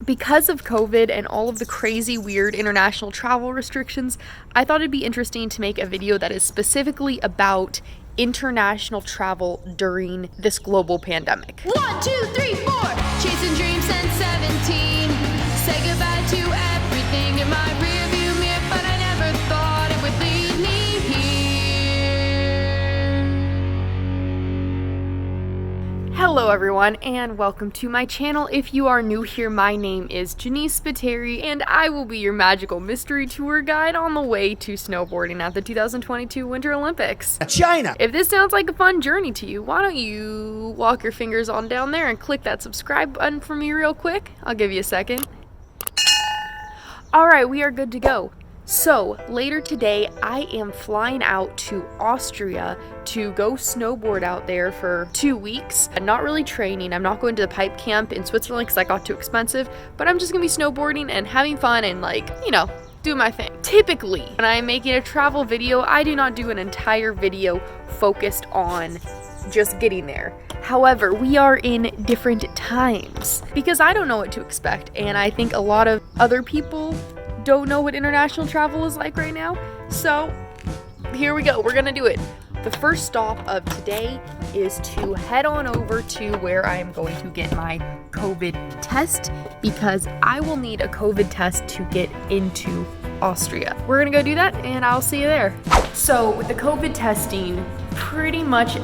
Because of COVID and all of the crazy, weird international travel restrictions, I thought it'd be interesting to make a video that is specifically about international travel during this global pandemic. 1, 2, 3, 4. Chasing dreams since 17. Say goodbye to everything in my rearview mirror, but I never thought it would lead me here. Hello everyone and welcome to my channel. If you are new here, my name is Jenise Spiteri and I will be your magical mystery tour guide on the way to snowboarding at the 2022 Winter Olympics. China! If this sounds like a fun journey to you, why don't you walk your fingers on down there and click that subscribe button for me real quick? I'll give you a second. Alright, we are good to go. So, later today, I am flying out to Austria to go snowboard out there for 2 weeks. I'm not really training. I'm not going to the pipe camp in Switzerland because that got too expensive, but I'm just gonna be snowboarding and having fun and do my thing. Typically, when I'm making a travel video, I do not do an entire video focused on just getting there. However, we are in different times because I don't know what to expect, and I think a lot of other people don't know what international travel is like right now. So here we go, we're gonna do it. The first stop of today is to head on over to where I am going to get my COVID test because I will need a COVID test to get into Austria. We're gonna go do that and I'll see you there. So with the COVID testing, pretty much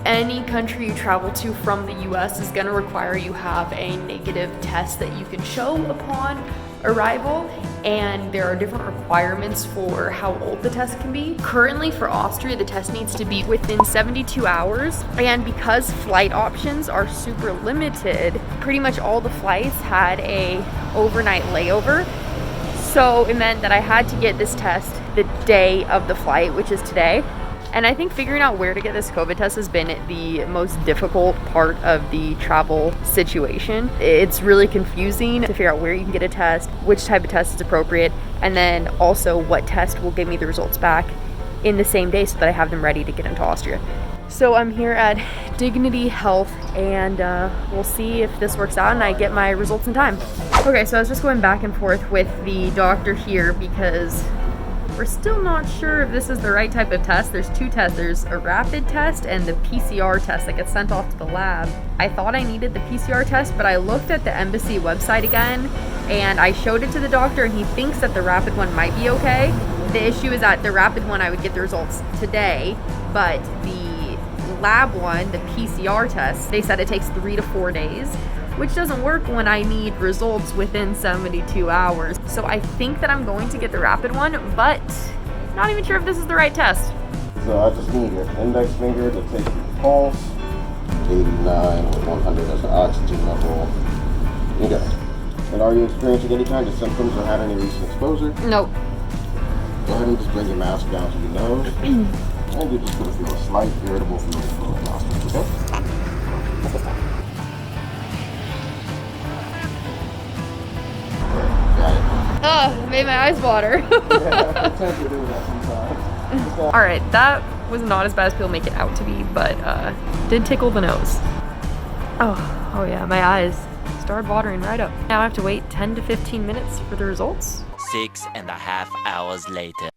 any country you travel to from the US is gonna require you have a negative test that you can show upon arrival, and there are different requirements for how old the test can be. Currently for Austria, the test needs to be within 72 hours, and because flight options are super limited, pretty much all the flights had a overnight layover. So it meant that I had to get this test the day of the flight, which is today. And I think figuring out where to get this COVID test has been the most difficult part of the travel situation. It's really confusing to figure out where you can get a test, which type of test is appropriate, and then also what test will give me the results back in the same day so that I have them ready to get into Austria. So I'm here at Dignity Health and we'll see if this works out and I get my results in time. Okay, so I was just going back and forth with the doctor here because we're still not sure if this is the right type of test. There's two tests. There's a rapid test and the PCR test that gets sent off to the lab. I thought I needed the PCR test, but I looked at the embassy website again and I showed it to the doctor and he thinks that the rapid one might be okay. The issue is that the rapid one I would get the results today, but the lab one, the PCR test, they said it takes 3 to 4 days, which doesn't work when I need results within 72 hours. So I think that I'm going to get the rapid one, but not even sure if this is the right test. So I just need your index finger to take your pulse, 89 with 100 as the oxygen level. You got it. And are you experiencing any kind of symptoms or had any recent exposure? Nope. Go ahead and just bring your mask down to your nose. And you're just going to feel a slight irritable feeling from the nostrils, okay? Made my eyes water. Alright, that was not as bad as people make it out to be, but did tickle the nose. Oh yeah, my eyes started watering right up. Now I have to wait 10 to 15 minutes for the results. 6.5 hours later.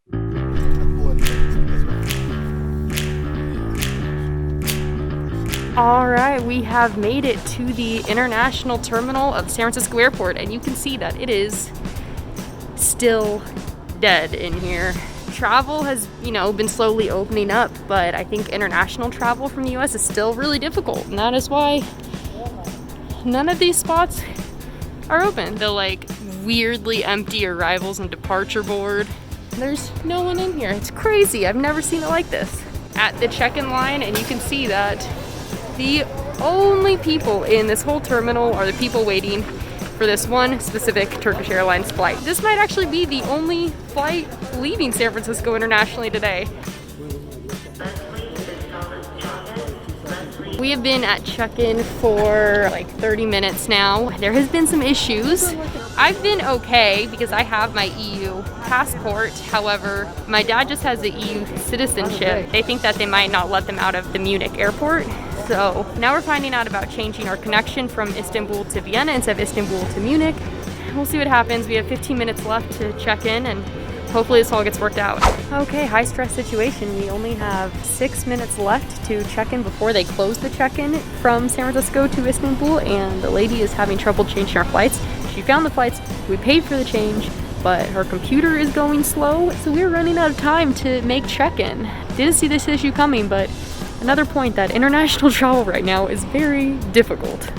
Alright, we have made it to the international terminal of San Francisco Airport, and you can see that it is still dead in here. Travel has, been slowly opening up, but I think international travel from the US is still really difficult, and that is why none of these spots are open. The weirdly empty arrivals and departure board. There's no one in here. It's crazy. I've never seen it like this. At the check-in line, and you can see that the only people in this whole terminal are the people waiting for this one specific Turkish Airlines flight. This might actually be the only flight leaving San Francisco internationally today. We have been at check-in for 30 minutes now. There has been some issues. I've been okay because I have my EU passport. However, my dad just has the EU citizenship. They think that they might not let them out of the Munich airport. So now we're finding out about changing our connection from Istanbul to Vienna instead of Istanbul to Munich. we'll see what happens. We have 15 minutes left to check in, and hopefully this all gets worked out. Okay, high stress situation. We only have 6 minutes left to check in before they close the check-in from San Francisco to Istanbul, and the lady is having trouble changing our flights. She found the flights, we paid for the change, but her computer is going slow, so we're running out of time to make check-in. Didn't see this issue coming, but another point that international travel right now is very difficult.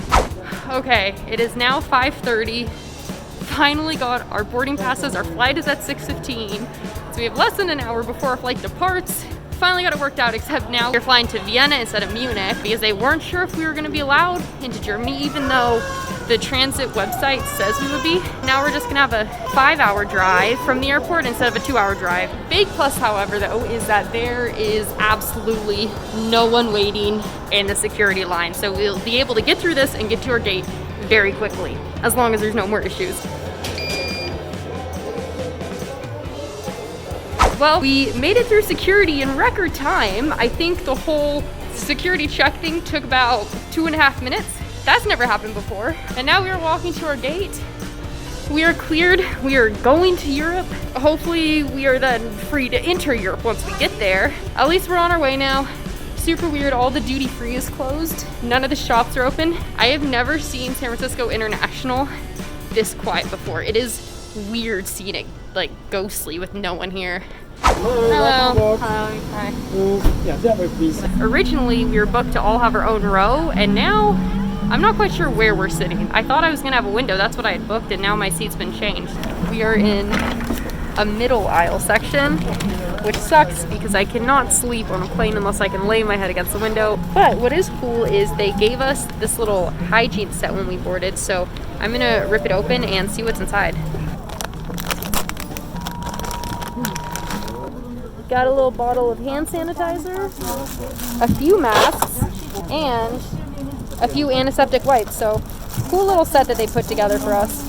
Okay, it is now 5:30. Finally got our boarding passes. Our flight is at 6:15, so we have less than an hour before our flight departs. Finally got it worked out, except now we're flying to Vienna instead of Munich because they weren't sure if we were going to be allowed into Germany, even though the transit website says we would be. Now we're just gonna have a 5-hour drive from the airport instead of a 2-hour drive. Big plus, however, though, is that there is absolutely no one waiting in the security line. So we'll be able to get through this and get to our gate very quickly, as long as there's no more issues. Well, we made it through security in record time. I think the whole security check thing took about 2.5 minutes. That's never happened before. And now we are walking to our gate. We are cleared. We are going to Europe. Hopefully we are then free to enter Europe once we get there. At least we're on our way now. Super weird, all the duty free is closed. None of the shops are open. I have never seen San Francisco International this quiet before. It is weird seeing it like ghostly with no one here. Hello. Hi. Yeah, that way please. Originally we were booked to all have our own row, and now I'm not quite sure where we're sitting. I thought I was gonna have a window, that's what I had booked, and now my seat's been changed. We are in a middle aisle section, which sucks because I cannot sleep on a plane unless I can lay my head against the window. But what is cool is they gave us this little hygiene set when we boarded, so I'm gonna rip it open and see what's inside. Got a little bottle of hand sanitizer, a few masks, and a few antiseptic wipes. So cool little set that they put together for us.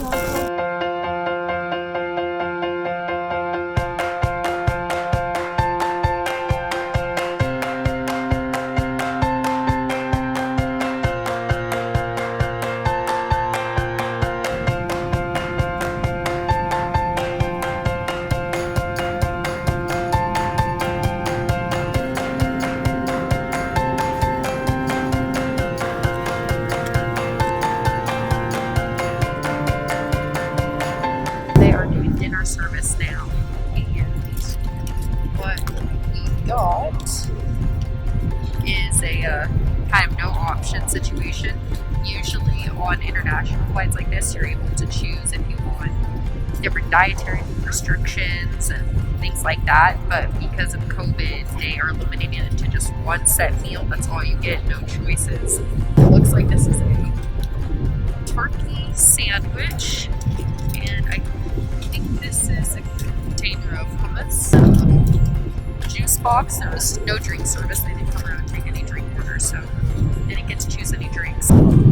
Service now, and what we got is a kind of no option situation. Usually on international flights like this, you're able to choose if you want different dietary restrictions and things like that, but because of COVID, they are limiting it to just one set meal. That's all you get, no choices. It looks like this is a turkey sandwich, and I think this is a container of hummus, a little juice box. There was no drink service. They didn't come around and take any drink orders, so didn't get to choose any drinks.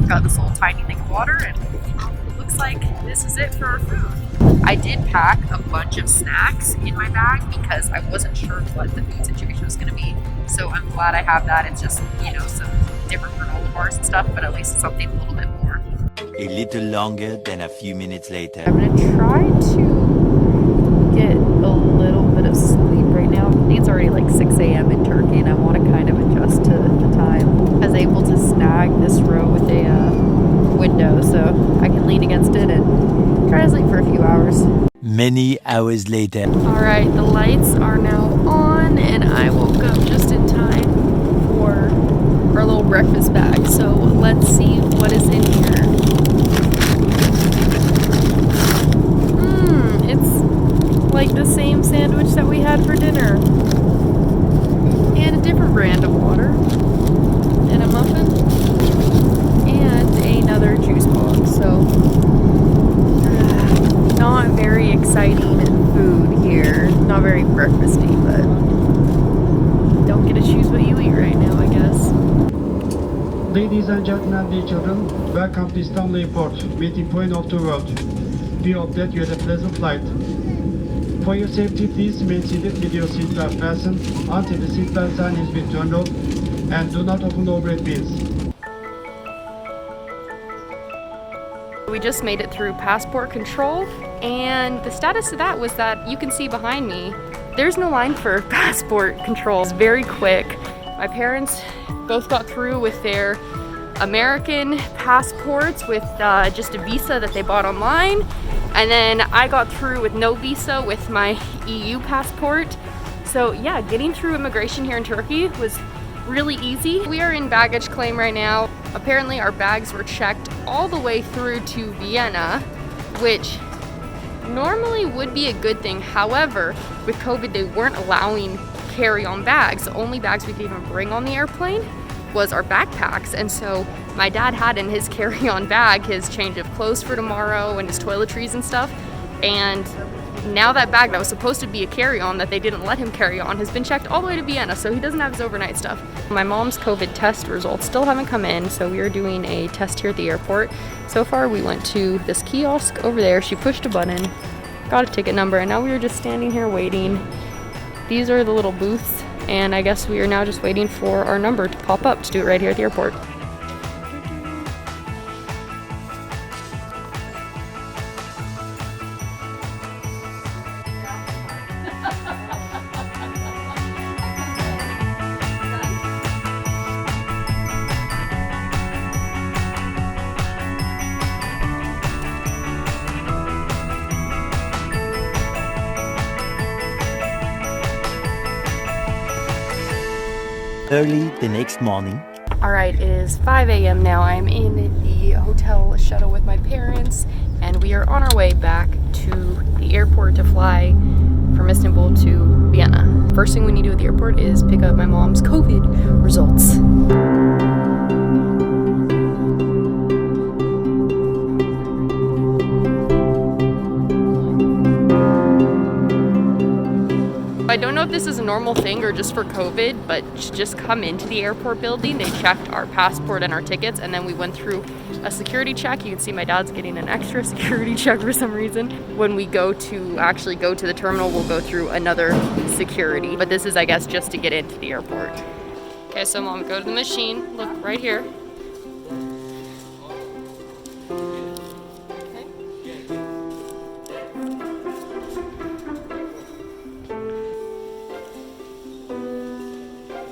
Got this little tiny thing of water, and it looks like this is it for our food. I did pack a bunch of snacks in my bag because I wasn't sure what the food situation was going to be, so I'm glad I have that. It's just, you know, some different granola bars and stuff, but at least it's something a little bit more. A little longer than a few minutes later. I'm gonna try to get a little bit of sleep right now. I think it's already like 6 a.m. in Turkey, and I want to kind of adjust to the time. I was able to snag this row with a window, so I can lean against it and try to sleep for a few hours. Many hours later. Alright, the lights are now on, and I woke up just in time for our little breakfast bag. So let's see what is in here. It's like the same sandwich that we had for dinner, and a different brand of water, and a muffin, and another juice box. So not very exciting food here, not very breakfasty, but don't get to choose what you eat right now, I guess. Ladies and gentlemen, dear children, welcome to Istanbul Airport, meeting point of the world. We hope that you had a pleasant flight. For your safety, please remain seated with your seatbelt fastened until the seatbelt sign has been turned off, and do not open overhead bins. we just made it through passport control, and the status of that was that you can see behind me, there's no line for passport control. It's very quick. My parents both got through with their American passports with just a visa that they bought online, and then I got through with no visa with my EU passport. So yeah, getting through immigration here in Turkey was really easy. We are in baggage claim right now. Apparently our bags were checked all the way through to Vienna, which normally would be a good thing. However, with COVID, they weren't allowing carry-on bags. The only bags we could even bring on the airplane was our backpacks. And so my dad had in his carry-on bag his change of clothes for tomorrow and his toiletries and stuff. And now that bag that was supposed to be a carry-on that they didn't let him carry on has been checked all the way to Vienna, so he doesn't have his overnight stuff. My mom's COVID test results still haven't come in, so we are doing a test here at the airport. So far we went to this kiosk over there, she pushed a button, got a ticket number, and now we are just standing here waiting. These are the little booths, and I guess we are now just waiting for our number to pop up to do it right here at the airport. Early the next morning, All right, it is 5 a.m. now. I'm in the hotel shuttle with my parents, and we are on our way back to the airport to fly from Istanbul to Vienna. First thing we need to do at the airport is pick up my mom's COVID results. I don't know if this is a normal thing or just for COVID, but just come into the airport building. They checked our passport and our tickets, and then we went through a security check. You can see my dad's getting an extra security check for some reason. When we actually go to the terminal, we'll go through another security. But this is, I guess, just to get into the airport. Okay, so Mom, go to the machine. Look right here.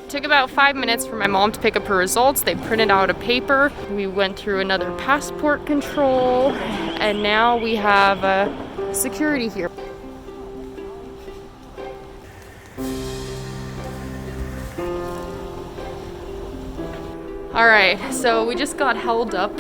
Took about 5 minutes for my mom to pick up her results. They printed out a paper. We went through another passport control, and now we have security here. All right, so we just got held up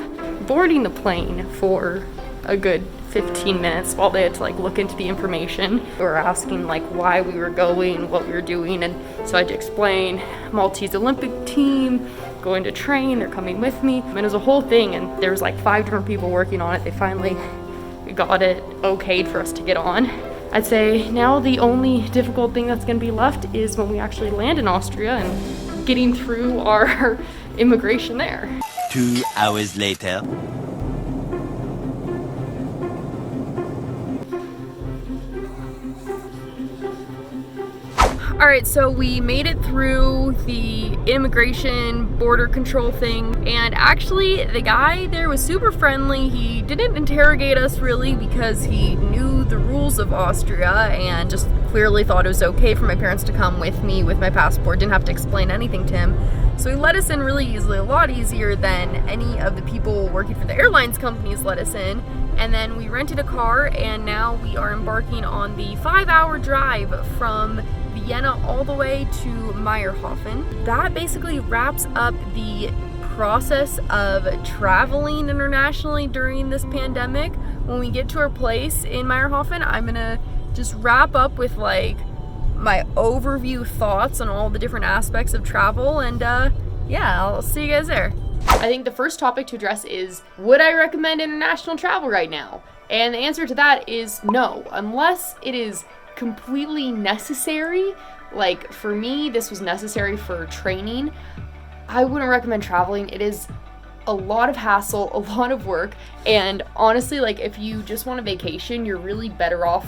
boarding the plane for a good 15 minutes while they had to look into the information. They were asking why we were going, what we were doing, and so I had to explain Maltese Olympic team, going to train, they're coming with me. And it was a whole thing, and there was 5 different people working on it. They finally got it okayed for us to get on. I'd say now the only difficult thing that's gonna be left is when we actually land in Austria and getting through our immigration there. 2 hours later. All right, so we made it through the immigration border control thing, and actually the guy there was super friendly. He didn't interrogate us really because he knew the rules of Austria and just clearly thought it was okay for my parents to come with me with my passport. Didn't have to explain anything to him. So he let us in really easily, a lot easier than any of the people working for the airlines companies let us in. And then we rented a car, and now we are embarking on the 5-hour drive from Vienna all the way to Meyerhofen. That basically wraps up the process of traveling internationally during this pandemic. When we get to our place in Meyerhofen, I'm gonna just wrap up with my overview thoughts on all the different aspects of travel, and yeah, I'll see you guys there. I think the first topic to address is, would I recommend international travel right now? And the answer to that is no, unless it is completely necessary. For me, this was necessary for training. I wouldn't recommend traveling. It is a lot of hassle, a lot of work, and honestly, if you just want a vacation, you're really better off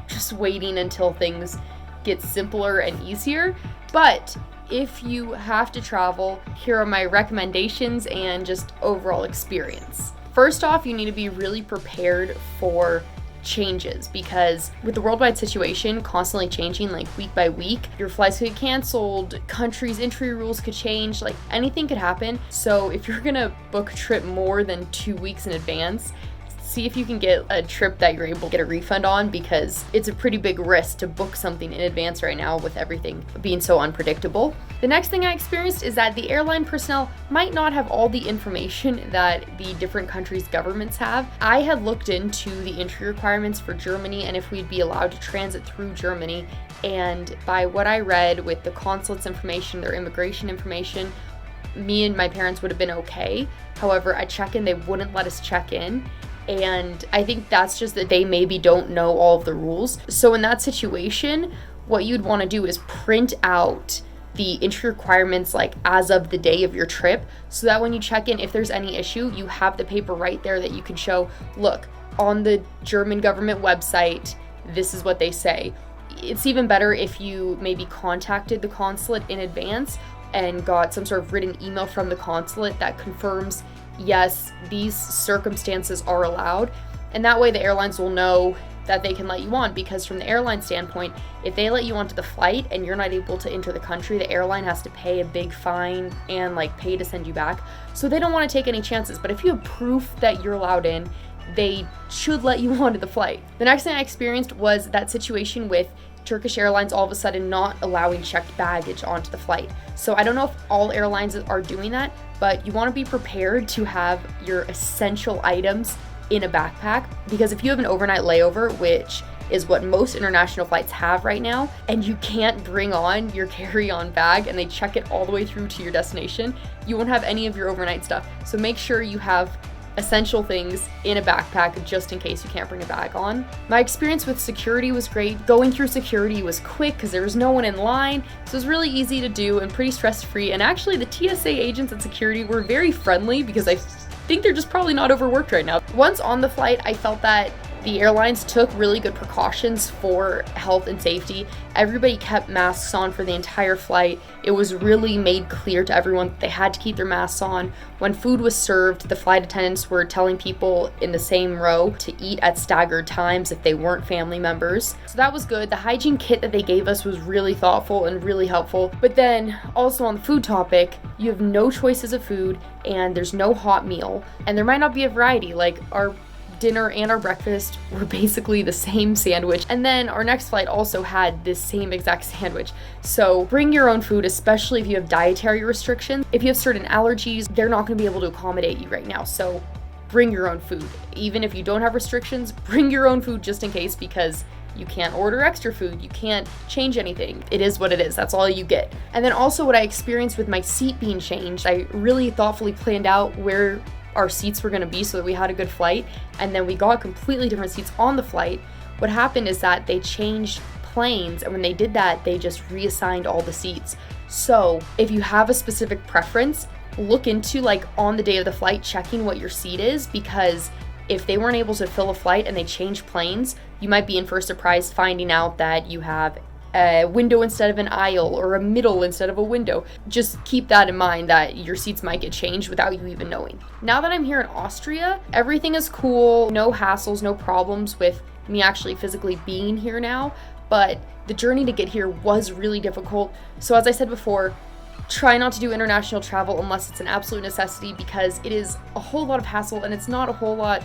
just waiting until things get simpler and easier. But if you have to travel, here are my recommendations and just overall experience. First off, you need to be really prepared for changes, because with the worldwide situation constantly changing like week by week, your flights could get canceled, countries' entry rules could change, like anything could happen. So if you're gonna book a trip more than 2 weeks in advance, see if you can get a trip that you're able to get a refund on, because it's a pretty big risk to book something in advance right now with everything being so unpredictable. The next thing I experienced is that the airline personnel might not have all the information that the different countries' governments have. I had looked into the entry requirements for Germany and if we'd be allowed to transit through Germany, and by what I read with the consulate's information, their immigration information, me and my parents would have been okay. However, at check-in, they wouldn't let us check in. And I think that's just that they maybe don't know all of the rules. So in that situation, what you'd want to do is print out the entry requirements like as of the day of your trip, so that when you check in, if there's any issue, you have the paper right there that you can show, look, on the German government website, this is what they say. It's even better if you maybe contacted the consulate in advance and got some sort of written email from the consulate that confirms, yes, these circumstances are allowed. And that way the airlines will know that they can let you on, because from the airline standpoint, if they let you onto the flight and you're not able to enter the country, the airline has to pay a big fine and like pay to send you back. So they don't want to take any chances. But if you have proof that you're allowed in, they should let you onto the flight. The next thing I experienced was that situation with Turkish Airlines all of a sudden not allowing checked baggage onto the flight. So I don't know if all airlines are doing that, but you want to be prepared to have your essential items in a backpack, because if you have an overnight layover, which is what most international flights have right now, and you can't bring on your carry-on bag and they check it all the way through to your destination, you won't have any of your overnight stuff. So make sure you have essential things in a backpack just in case you can't bring a bag on. My experience with security was great. Going through security was quick because there was no one in line, so it was really easy to do and pretty stress-free. And actually the TSA agents at security were very friendly, because I think they're just probably not overworked right now. Once on the flight, I felt that the airlines took really good precautions for health and safety. Everybody kept masks on for the entire flight. It was really made clear to everyone that they had to keep their masks on. When food was served, the flight attendants were telling people in the same row to eat at staggered times if they weren't family members. So that was good. The hygiene kit that they gave us was really thoughtful and really helpful. But then also on the food topic, you have no choices of food and there's no hot meal. And there might not be a variety, like our dinner and our breakfast were basically the same sandwich, and then our next flight also had this same exact sandwich. So bring your own food, especially if you have dietary restrictions. If you have certain allergies, they're not going to be able to accommodate you right now, so bring your own food. Even if you don't have restrictions, bring your own food just in case, because you can't order extra food, you can't change anything. It is what it is, that's all you get. And then also what I experienced with my seat being changed, I really thoughtfully planned out where our seats were going to be so that we had a good flight, and then we got completely different seats on the flight. What happened is that they changed planes, and when they did that, they just reassigned all the seats. So if you have a specific preference, look into like on the day of the flight checking what your seat is, because if they weren't able to fill a flight and they changed planes, you might be in for a surprise finding out that you have a window instead of an aisle or a middle instead of a window. Just keep that in mind, that your seats might get changed without you even knowing. Now that I'm here in Austria, everything is cool, no hassles, no problems with me actually physically being here now, but the journey to get here was really difficult. So as I said before, try not to do international travel unless it's an absolute necessity, because it is a whole lot of hassle and it's not a whole lot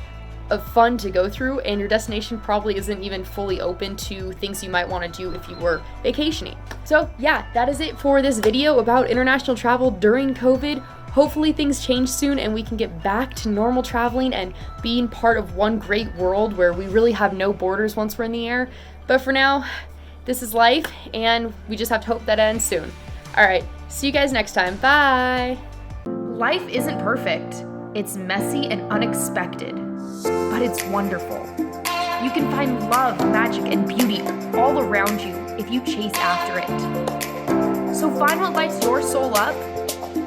of fun to go through, and your destination probably isn't even fully open to things you might want to do if you were vacationing. So yeah, that is it for this video about international travel during COVID. Hopefully things change soon and we can get back to normal traveling and being part of one great world where we really have no borders once we're in the air. But for now, this is life and we just have to hope that ends soon. All right, see you guys next time. Bye. Life isn't perfect. It's messy and unexpected, but it's wonderful. You can find love, magic, and beauty all around you if you chase after it. So find what lights your soul up,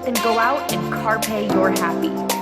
then go out and carpe your happy.